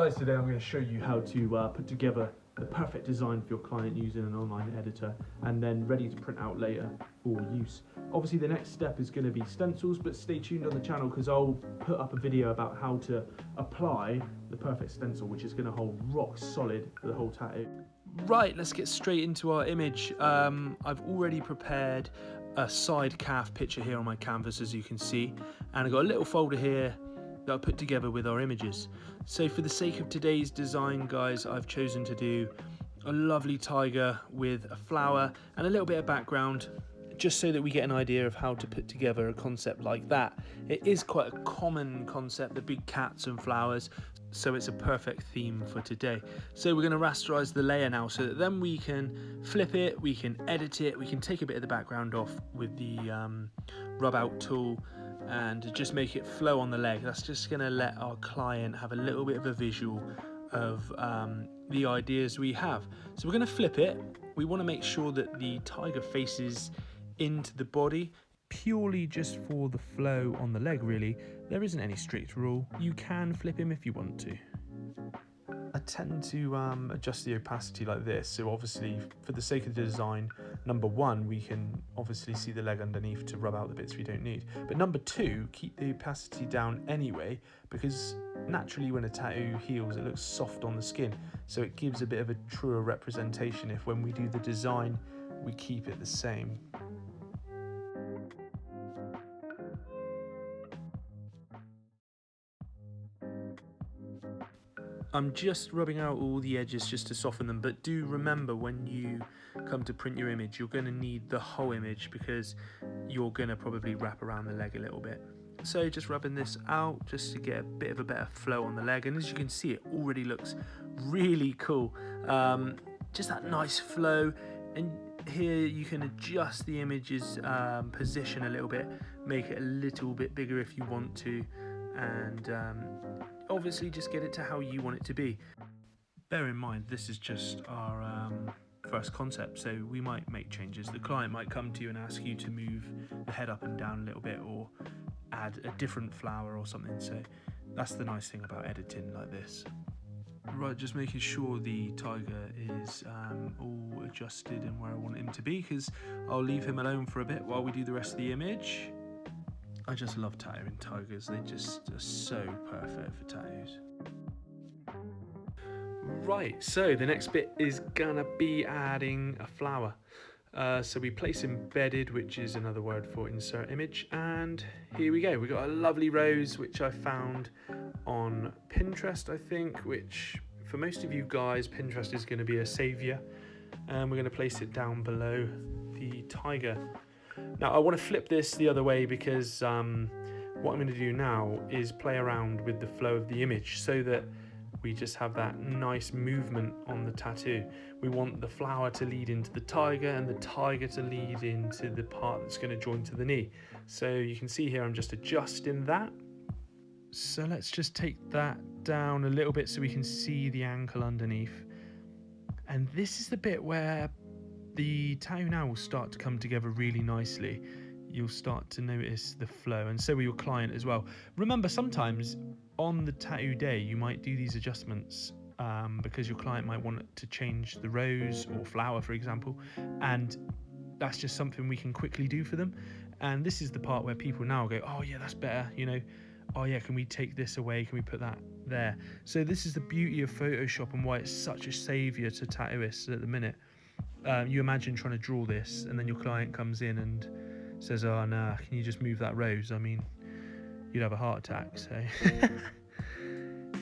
guys, today I'm going to show you how to put together the perfect design for your client using an online editor and then ready to print out later for use. Obviously the next step is going to be stencils, but stay tuned on the channel because I'll put up a video about how to apply the perfect stencil, which is going to hold rock solid for the whole tattoo. Right, let's get straight into our image. I've already prepared a side calf picture here on my canvas, as you can see, and I've got a little folder here that I put together with our images. So for the sake of today's design, guys, I've chosen to do a lovely tiger with a flower and a little bit of background, just so that we get an idea of how to put together a concept like that. It is quite a common concept, the big cats and flowers, so it's a perfect theme for today. So we're going to rasterize the layer now, so that then we can flip it, we can edit it, we can take a bit of the background off with the rub out tool and just make it flow on the leg. That's just going to let our client have a little bit of a visual of the ideas we have. So we're going to flip it. We want to make sure that the tiger faces into the body, purely just for the flow on the leg, really. There isn't any strict rule. You can flip him if you want to. I tend to adjust the opacity like this, so obviously for the sake of the design, number one, we can obviously see the leg underneath to rub out the bits we don't need, but number two, keep the opacity down anyway, because naturally when a tattoo heals it looks soft on the skin, so it gives a bit of a truer representation if when we do the design we keep it the same. I'm just rubbing out all the edges just to soften them, but do remember when you come to print your image, you're going to need the whole image because you're going to probably wrap around the leg a little bit. So just rubbing this out just to get a bit of a better flow on the leg, and as you can see, it already looks really cool. Just that nice flow, and here you can adjust the image's position a little bit, make it a little bit bigger if you want to, and obviously just get it to how you want it to be. Bear in mind, this is just our first concept, so we might make changes. The client might come to you and ask you to move the head up and down a little bit, or add a different flower or something, so that's the nice thing about editing like this. Right, just making sure the tiger is all adjusted and where I want him to be, because I'll leave him alone for a bit while we do the rest of the image. I just love tattooing tigers, they just are so perfect for tattoos. Right, so the next bit is gonna be adding a flower. So we place embedded, which is another word for insert image, and here we go. We got a lovely rose which I found on Pinterest, I think, which for most of you guys Pinterest is going to be a savior, and we're going to place it down below the tiger. Now I want to flip this the other way because what I'm going to do now is play around with the flow of the image so that we just have that nice movement on the tattoo. We want the flower to lead into the tiger and the tiger to lead into the part that's going to join to the knee. So you can see here I'm just adjusting that. So let's just take that down a little bit so we can see the ankle underneath. And this is the bit where the tattoo now will start to come together really nicely. You'll start to notice the flow, and so will your client as well. Remember, sometimes on the tattoo day you might do these adjustments because your client might want to change the rose or flower, for example, and that's just something we can quickly do for them. And this is the part where people now go, oh yeah, that's better, you know, oh yeah, can we take this away, can we put that there? So this is the beauty of Photoshop and why it's such a savior to tattooists at the minute. You imagine trying to draw this and then your client comes in and says, oh nah, can you just move that rose? I mean, you'd have a heart attack. So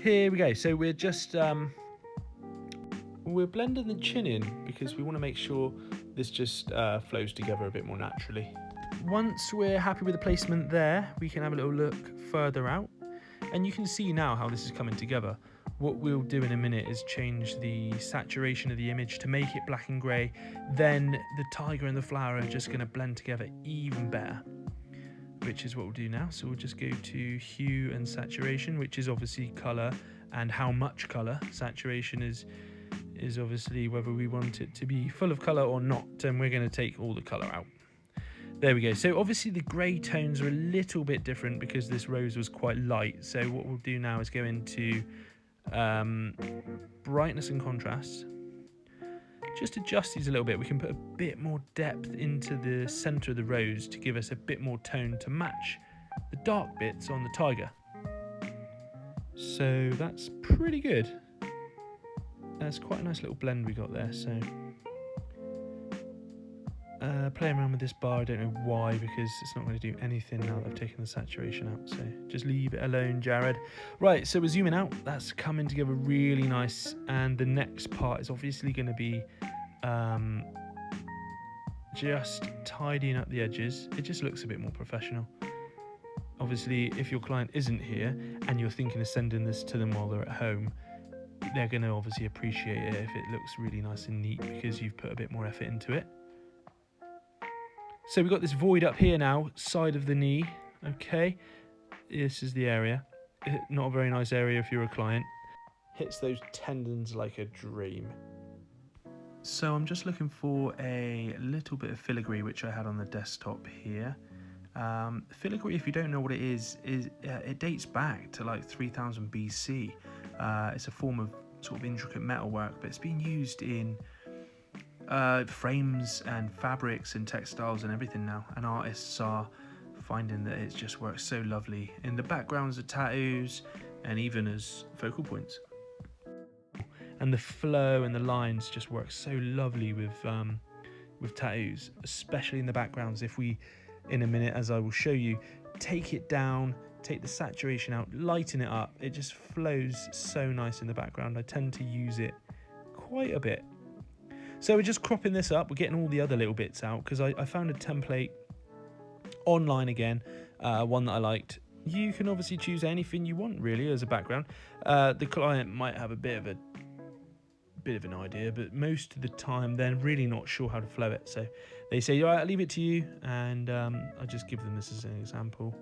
here we go. So we're just we're blending the chin in because we want to make sure this just flows together a bit more naturally. Once we're happy with the placement there, we can have a little look further out, and you can see now how this is coming together. What we'll do in a minute is change the saturation of the image to make it black and grey. Then the tiger and the flower are just going to blend together even better, which is what we'll do now. So we'll just go to hue and saturation, which is obviously colour, and how much colour. Saturation is obviously whether we want it to be full of colour or not, and we're going to take all the colour out. There we go. So obviously the grey tones are a little bit different because this rose was quite light. So what we'll do now is go into brightness and contrast. Just adjust these a little bit. We can put a bit more depth into the center of the rose to give us a bit more tone to match the dark bits on the tiger. So that's pretty good. That's quite a nice little blend we got there. So playing around with this bar, I don't know why, because it's not going to do anything now that I've taken the saturation out. So just leave it alone, Jared. Right, so we're zooming out. That's coming together really nice. And the next part is obviously going to be just tidying up the edges. It just looks a bit more professional. Obviously, if your client isn't here and you're thinking of sending this to them while they're at home, they're going to obviously appreciate it if it looks really nice and neat because you've put a bit more effort into it. So we've got this void up here now, side of the knee. Okay, this is the area. Not a very nice area if you're a client. Hits those tendons like a dream. So I'm just looking for a little bit of filigree, which I had on the desktop here. Filigree, if you don't know what it is it dates back to like 3000 BC. It's a form of sort of intricate metalwork, but it's been used in frames and fabrics and textiles and everything now, and artists are finding that it just works so lovely in the backgrounds of tattoos and even as focal points. And the flow and the lines just work so lovely with tattoos, especially in the backgrounds. If we, in a minute, as I will show you, take it down, take the saturation out, lighten it up, it just flows so nice in the background. I tend to use it quite a bit. So we're just cropping this up. We're getting all the other little bits out because I found a template online again, one that I liked. You can obviously choose anything you want really as a background. The client might have a bit of an idea, but most of the time they're really not sure how to flow it. So they say, all right, I'll leave it to you, and I just give them this as an example.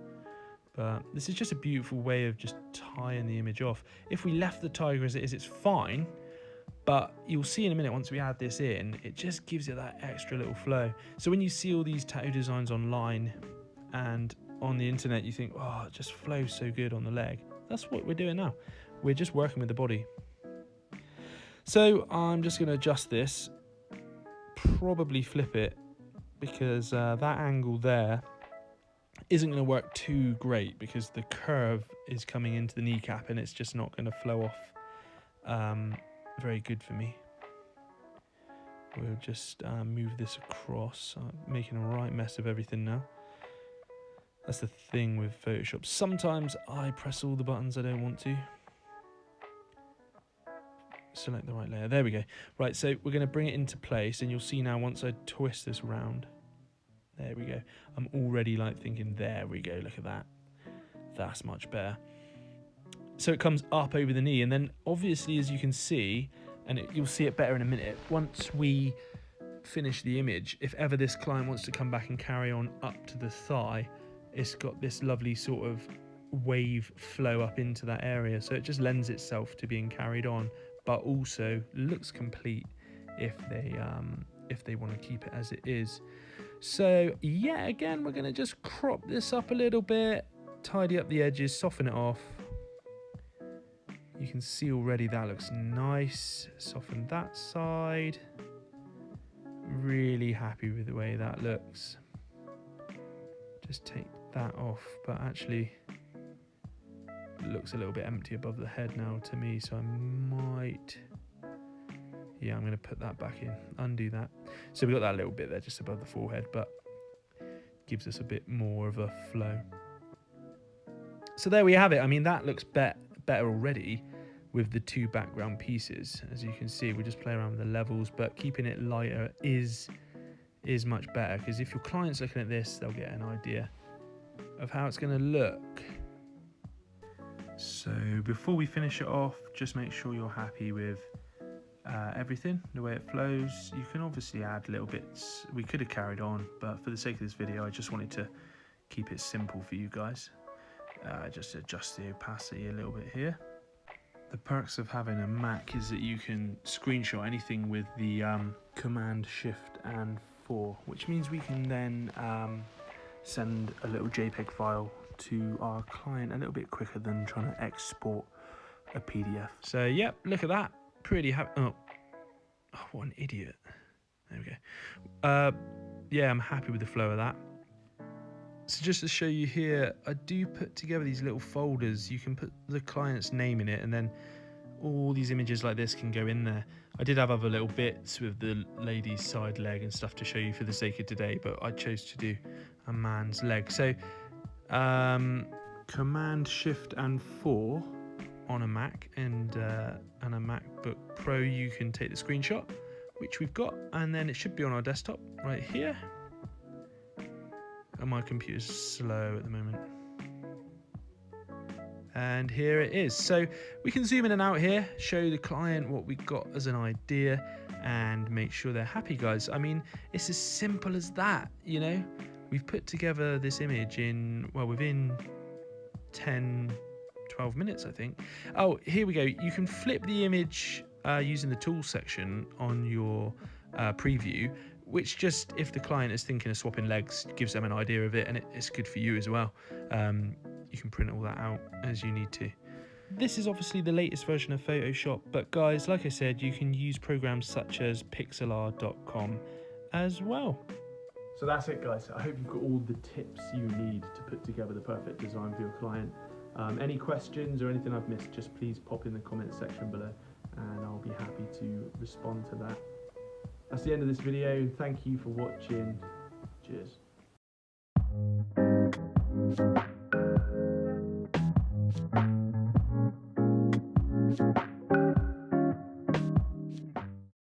But this is just a beautiful way of just tying the image off. If we left the tiger as it is, it's fine. But you'll see in a minute, once we add this in, it just gives it that extra little flow. So when you see all these tattoo designs online and on the internet, you think, oh, it just flows so good on the leg. That's what we're doing now. We're just working with the body. So I'm just going to adjust this, probably flip it, because that angle there isn't going to work too great because the curve is coming into the kneecap and it's just not going to flow off very good for me. We'll just move this across. I'm making a right mess of everything now. That's the thing with Photoshop. Sometimes I press all the buttons I don't want to. Select the right layer. There we go. Right, so we're going to bring it into place, and you'll see now once I twist this round. There we go. I'm already like thinking, there we go, look at that. That's much better. So it comes up over the knee, and then obviously, as you can see, and you'll see it better in a minute, once we finish the image, if ever this client wants to come back and carry on up to the thigh, it's got this lovely sort of wave flow up into that area. So it just lends itself to being carried on, but also looks complete if they want to keep it as it is. So yeah, again, we're going to just crop this up a little bit, tidy up the edges, soften it off. You can see already that looks nice. Soften that side. Really happy with the way that looks. Just take that off, but actually it looks a little bit empty above the head now to me, so I might, yeah, I'm going to put that back in, undo that. So we've got that little bit there just above the forehead, but gives us a bit more of a flow. So there we have it. I mean, that looks better already with the two background pieces. As you can see, we just play around with the levels, but keeping it lighter is much better, because if your client's looking at this, they'll get an idea of how it's going to look. So before we finish it off, just make sure you're happy with everything, the way it flows. You can obviously add little bits. We could have carried on, but for the sake of this video, I just wanted to keep it simple for you guys. Just adjust the opacity a little bit here. The perks of having a Mac is that you can screenshot anything with the Command Shift and 4, which means we can then send a little JPEG file to our client a little bit quicker than trying to export a PDF. So, yep, look at that. Pretty happy. Oh, what an idiot. There we go. Yeah, I'm happy with the flow of that. So just to show you here, I do put together these little folders. You can put the client's name in it, and then all these images like this can go in there. I did have other little bits with the lady's side leg and stuff to show you for the sake of today, but I chose to do a man's leg. So Command Shift and 4 on a Mac and a MacBook Pro, you can take the screenshot, which we've got, and then it should be on our desktop right here. And my computer's slow at the moment. And here it is. So we can zoom in and out here, show the client what we got as an idea, and make sure they're happy, guys. I mean, it's as simple as that, you know. We've put together this image in, well, within 10, 12 minutes, I think. Oh, here we go. You can flip the image using the tools section on your preview, which just, if the client is thinking of swapping legs, gives them an idea of it, and it's good for you as well. You can print all that out as you need to. This is obviously the latest version of Photoshop, but guys, like I said, you can use programs such as pixlr.com as well. So that's it, guys. I hope you've got all the tips you need to put together the perfect design for your client. Any questions or anything I've missed, just please pop in the comment section below and I'll be happy to respond to that. That's the end of this video. Thank you for watching. Cheers.